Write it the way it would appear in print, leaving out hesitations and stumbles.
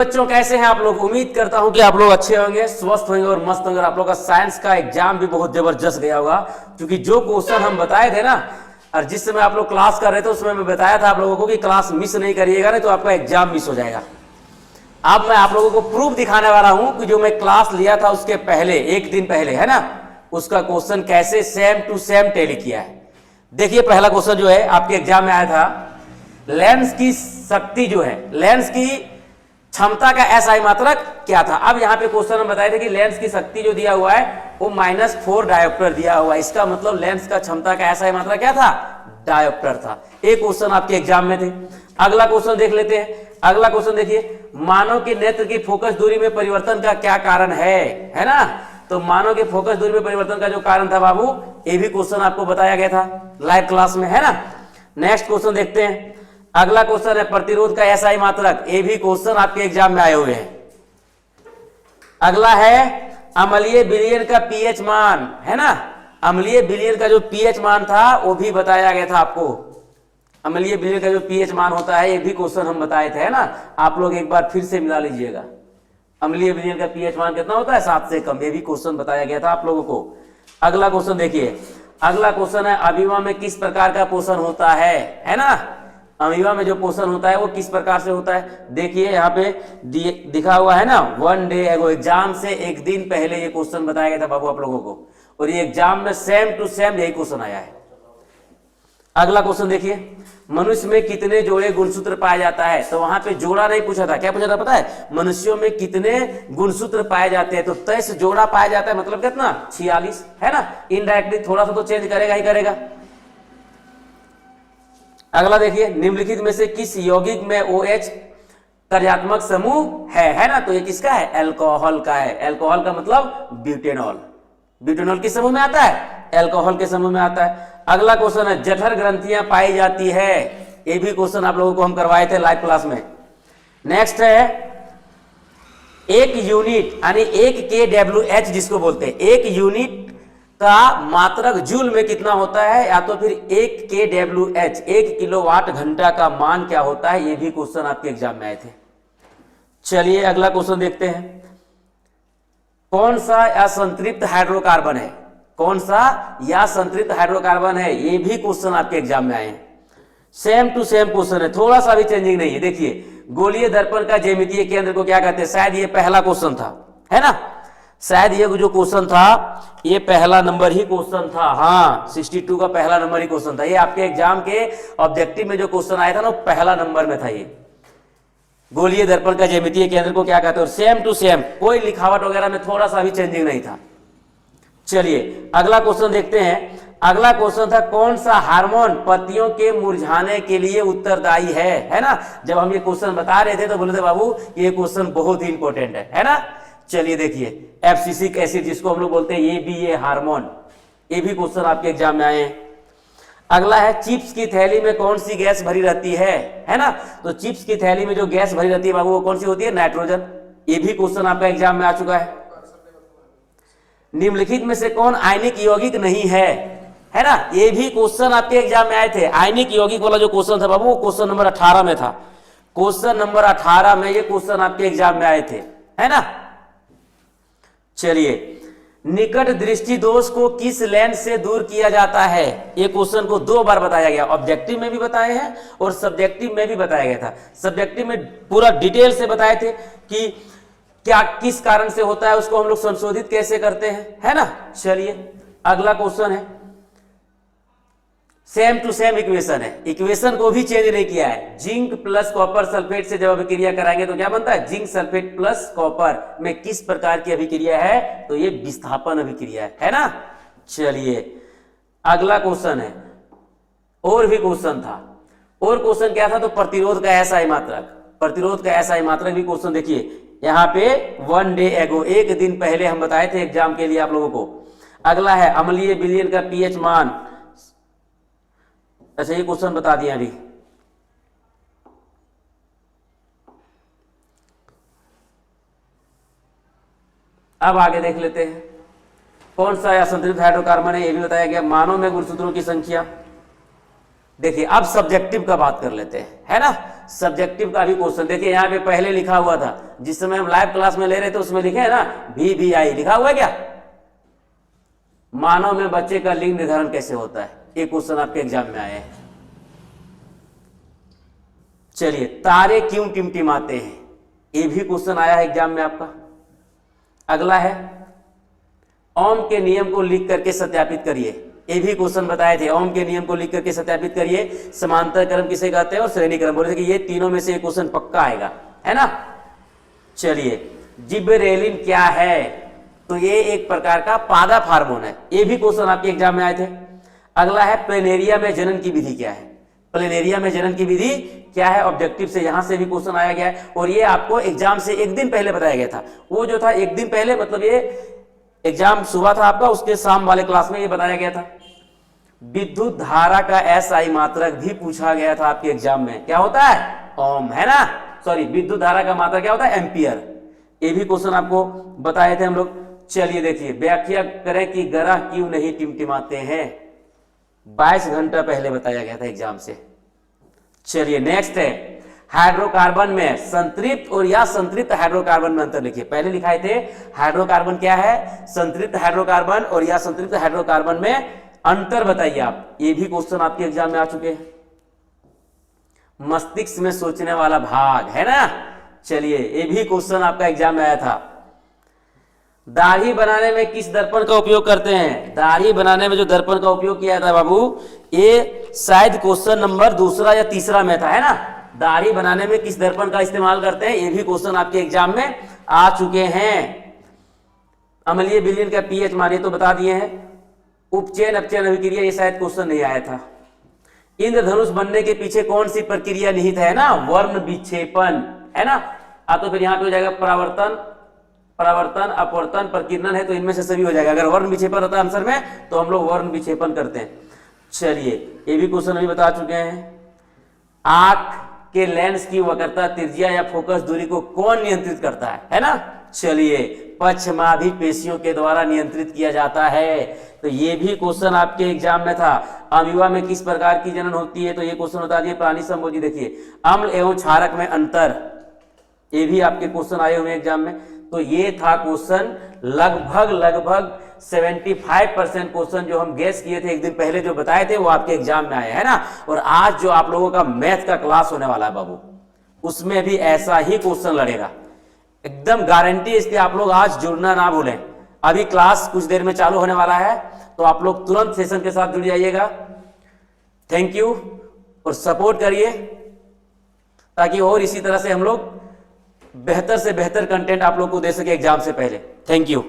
बच्चों कैसे हैं आप लोग। उम्मीद करता हूं कि आप लोग अच्छे होंगे, स्वस्थ होंगे और मस्त होंगे। आप लोग का साइंस का एग्जाम भी बहुत जबरदस्त गया होगा, क्योंकि जो क्वेश्चन हम बताए थे ना, और जिस समय आप लोग क्लास कर रहे थे उसमें मैं बताया था आप लोगों को कि क्लास मिस नहीं करिएगा, नहीं तो आपका एग्जाम मिस हो जाएगा। अब मैं आप लोगों को प्रूफ दिखाने वाला हूं कि जो मैं क्लास लिया था उसके पहले, एक दिन पहले, है ना, उसका क्वेश्चन कैसे सेम टू सेम टैली किया है। देखिए पहला क्वेश्चन जो है आपके एग्जाम में आया था, लेंस की शक्ति जो है, लेंस की क्षमता का एसआई मात्रक क्या था। अब यहां पे क्वेश्चन हम बताए थे कि लेंस की शक्ति जो दिया हुआ है वो -4 डायोप्टर दिया हुआ है। इसका मतलब लेंस का क्षमता का एसआई मात्रक क्या था, डायोप्टर था। एक क्वेश्चन आपके एग्जाम में थे। अगला क्वेश्चन देख लेते हैं। अगला क्वेश्चन देखिए, मानव के नेत्र की फोकस दूरी में परिवर्तन का क्या कारण है ना। तो मानव के फोकस दूरी में परिवर्तन का जो कारण था बाबू, ये भी क्वेश्चन आपको बताया गया था लाइव क्लास में, है ना। नेक्स्ट क्वेश्चन देखते हैं। अगला क्वेश्चन है प्रतिरोध का एसआई मात्रक। ये भी क्वेश्चन आपके एग्जाम में आए हुए हैं। अगला है अम्लीय विलयन का पीएच मान, है ना। अम्लीय विलयन का जो पीएच मान था वो भी बताया गया था आपको। अम्लीय विलयन का जो पीएच मान होता है ये भी क्वेश्चन हम बताए थे, है ना। आप लोग एक बार फिर से मिला लीजिएगा। अम्लीय विलयन का पीएच मान कितना होता है, 7 से कम। ये भी क्वेश्चन बताया गया था आप लोगों को। अगला क्वेश्चन देखिए। अगला क्वेश्चन है अमीबा में किस प्रकार का पोषण होता है ना। अमीबा में जो पोषण होता है वो किस प्रकार से होता है। देखिए यहाँ पे दिखा हुआ है ना, 1 डे एगो, एग्जाम से एक दिन पहले ये क्वेश्चन बताया गया था बाबू आप लोगों को, और ये एग्जाम में सेम टू सेम यही क्वेश्चन आया है। अगला क्वेश्चन देखिए, मनुष्य में कितने जोड़े गुणसूत्र पाया जाता है। तो वहां पे जोड़ा नहीं पूछा था, क्या पूछा था पता है, मनुष्यों में कितने गुणसूत्र पाए जाते हैं। तो 23 जोड़ा पाया जाता है, मतलब कितना, 46, है ना। इनडायरेक्टली थोड़ा सा तो चेंज करेगा ही करेगा। अगला देखिए, निम्नलिखित में से किस यौगिक में OH कार्यात्मक समूह है ना। तो ये किसका है, अल्कोहल का है। अल्कोहल का मतलब ब्यूटेनॉल। ब्यूटेनॉल किस समूह में आता है, अल्कोहल के समूह में आता है। अगला क्वेश्चन है जठर ग्रंथियां पाई जाती है। ये भी क्वेश्चन आप लोगों को हम करवाए थे लाइव क्लास में। नेक्स्ट है एक यूनिट यानी 1 kWh जिसको बोलते हैं, एक यूनिट का मात्रक जूल में कितना होता है, या तो फिर 1 kWh 1 किलोवाट घंटा का मान क्या होता है। ये भी क्वेश्चन आपके एग्जाम में आए थे। चलिए अगला क्वेश्चन देखते हैं। कौन सा असंतृप्त हाइड्रोकार्बन है, कौन सा या संतृप्त हाइड्रोकार्बन है। ये भी क्वेश्चन आपके एग्जाम में आए हैं। सेम टू सेम क्वेश्चन है, थोड़ा सा भी चेंजिंग नहीं है। देखिए गोलीय दर्पण का ज्यामितीय केंद्र को क्या कहते हैं। शायद ये पहला क्वेश्चन था, है ना। शायद ये जो क्वेश्चन था ये पहला नंबर ही क्वेश्चन था। हाँ, 62 का पहला नंबर ही क्वेश्चन था। ये आपके एग्जाम के ऑब्जेक्टिव में जो क्वेश्चन आया था ना, पहला नंबर में था ये। गोलीय दर्पण का ज्यामितीय केंद्र को क्या कहते हैं। और सेम टू सेम, कोई लिखावट वगैरह में थोड़ा सा भी चेंजिंग नहीं था। चलिए अगला क्वेश्चन देखते हैं। अगला क्वेश्चन था कौन सा हार्मोन पत्तियों के मुरझाने के लिए उत्तरदायी है ना। जब हम ये क्वेश्चन बता रहे थे तो बोले थे बाबू ये क्वेश्चन बहुत ही इंपॉर्टेंट है ना। चलिए देखिए एब्सिसिक एसिड जिसको हम लोग बोलते हैं, ये भी ये हार्मोन, ये भी क्वेश्चन आपके एग्जाम में आए हैं। अगला है चिप्स की थैली में कौन सी गैस भरी रहती है ना। तो चिप्स की थैली में जो गैस भरी रहती है बाबू वो कौन सी होती है, नाइट्रोजन। ये भी क्वेश्चन आपका एग्जाम में आ चुका है। निम्नलिखित में से कौन आयनिक यौगिक नहीं है ना। ये भी क्वेश्चन आपके एग्जाम में आए थे। आयनिक यौगिक वाला जो क्वेश्चन था बाबू वो क्वेश्चन नंबर 18 में था। क्वेश्चन नंबर 18 में ये क्वेश्चन आपके एग्जाम में आए थे, है ना। चलिए निकट दृष्टि दोष को किस लेंस से दूर किया जाता है। ये क्वेश्चन को 2 बार बताया गया, ऑब्जेक्टिव में भी बताए हैं और सब्जेक्टिव में भी बताया गया था। सब्जेक्टिव में पूरा डिटेल से बताए थे कि क्या किस कारण से होता है, उसको हम लोग संशोधित कैसे करते हैं, है ना। चलिए अगला क्वेश्चन है, सेम टू सेम इक्वेशन है, इक्वेशन को भी चेंज नहीं किया है। जिंक प्लस कॉपर सल्फेट से जब अभिक्रिया कराएंगे तो क्या बनता है, जिंक सल्फेट प्लस कॉपर में किस प्रकार की अभिक्रिया है, तो ये विस्थापन अभिक्रिया है ना। चलिए अगला क्वेश्चन है, और भी क्वेश्चन था, और क्वेश्चन क्या था, तो प्रतिरोध का एसआई मात्रक। प्रतिरोध का एसआई मात्रक भी क्वेश्चन देखिए यहाँ पे 1 डे एगो, एक दिन पहले हम बताए थे एग्जाम के लिए आप लोगों को। अगला है अम्लीय विलयन का पीएच मान। अच्छा ये क्वेश्चन बता दिया अभी। अब आगे देख लेते हैं कौन सा असंतृप्त हाइड्रोकार्बन है, ये भी बताया गया। मानव में गुणसूत्रों की संख्या। देखिए अब सब्जेक्टिव का बात कर लेते हैं, है ना। सब्जेक्टिव का भी क्वेश्चन। देखिए यहाँ पे पहले लिखा हुआ था, जिस समय हम लाइव क्लास में ले रहे थे उसमें लिखे है ना VVI लिखा हुआ है क्या? मानव में बच्चे का लिंग निर्धारण कैसे होता है, एक क्वेश्चन आपके एग्जाम में आया है। चलिए, तारे क्यों टिमटिमाते हैं, ये भी क्वेश्चन आया है एग्जाम में आपका। अगला है ओम के नियम को लिख करके सत्यापित करिए, ये भी क्वेश्चन बताए थे। ओम के नियम को लिख करके सत्यापित करिए, समांतर क्रम किसे कहते हैं और श्रेणी क्रम। बोले थे कि ये तीनों में से एक क्वेश्चन पक्का आएगा, है ना। चलिए, जिबरेलिन क्या है, तो ये एक प्रकार का पादप हार्मोन है, ये भी क्वेश्चन आपके एग्जाम में आए थे। अगला है प्लेनेरिया में जनन की विधि क्या है, प्लेनेरिया में जनन की विधि क्या है, ऑब्जेक्टिव से यहां से भी क्वेश्चन आया गया है। और ये आपको एग्जाम से एक दिन पहले बताया गया था, वो जो था एक दिन पहले, मतलब ये एग्जाम सुबह था आपका, उसके शाम वाले क्लास में ये बताया गया था। विद्युत धारा का SI मात्रक भी पूछा गया था आपके एग्जाम में, क्या होता है, ओम, है ना। सॉरी, विद्युत धारा का मात्रक क्या होता है, एम्पियर, ये भी क्वेश्चन आपको बताए थे हम लोग। चलिए देखिए, व्याख्या करें कि ग्रह क्यों नहीं टिमटिमाते हैं, 22 घंटा पहले बताया गया था एग्जाम से। चलिए नेक्स्ट है, हाइड्रोकार्बन में संतृप्त और या संतृप्त हाइड्रोकार्बन में अंतर लिखिए। पहले लिखाए थे हाइड्रोकार्बन क्या है, संतृप्त हाइड्रोकार्बन और या संतृप्त हाइड्रोकार्बन में अंतर बताइए आप, ये भी क्वेश्चन आपके एग्जाम में आ चुके हैं। मस्तिष्क में सोचने वाला भाग, है ना। चलिए, ये भी क्वेश्चन आपका एग्जाम में आया था। दाढ़ी बनाने में किस दर्पण का उपयोग करते हैं, दाढ़ी बनाने में जो दर्पण का उपयोग किया था बाबू, ये शायद क्वेश्चन नंबर 2 या 3 में था, है ना। दाढ़ी बनाने में किस दर्पण का इस्तेमाल करते हैं, ये भी क्वेश्चन आपके एग्जाम में आ चुके हैं। अम्लीय विलयन का pH मानिए तो बता दिए हैं। उपचयन अपचयन अभिक्रिया, ये शायद क्वेश्चन नहीं आया था। इंद्रधनुष बनने के पीछे कौन सी प्रक्रिया निहित है ना, वर्ण विक्षेपण, है ना। तो फिर यहाँ पे हो जाएगा परावर्तन, परावर्तन, अपवर्तन, प्रकीर्णन है, तो इनमें से सभी हो जाएगा। अगर वर्ण विक्षेपण होता है आंसर में तो हम लोग वर्ण विक्षेपण करते हैं। चलिए, ये भी क्वेश्चन अभी बता चुके हैं। आंख के लेंस की वक्रता, त्रिज्या या फोकस दूरी को कौन नियंत्रित करता है ना। चलिए, पक्षमाभि पेशियों के द्वारा नियंत्रित किया जाता है, तो ये भी क्वेश्चन आपके एग्जाम में था। अमीबा में किस प्रकार की जनन होती है, तो ये क्वेश्चन बता दिए। प्राणी संबोधी, देखिए अम्ल एवं क्षारक में अंतर, ये भी आपके क्वेश्चन आए हुए एग्जाम में। तो ये था क्वेश्चन, लगभग 75% क्वेश्चन जो हम गेस किए थे एक दिन पहले, जो बताए थे, वो आपके एग्जाम में आए, है ना। और आज जो आप लोगों का मैथ का क्लास होने वाला है बाबू, उसमें भी ऐसा ही क्वेश्चन लड़ेगा, एकदम गारंटी। इसलिए आप लोग आज जुड़ना ना भूलें। अभी क्लास कुछ देर में चालू होने वाला है, तो आप लोग तुरंत सेशन के साथ जुड़ जाइएगा। थैंक यू, और सपोर्ट करिए, ताकि और इसी तरह से हम लोग बेहतर से बेहतर कंटेंट आप लोग को दे सके एग्जाम से पहले। Thank you.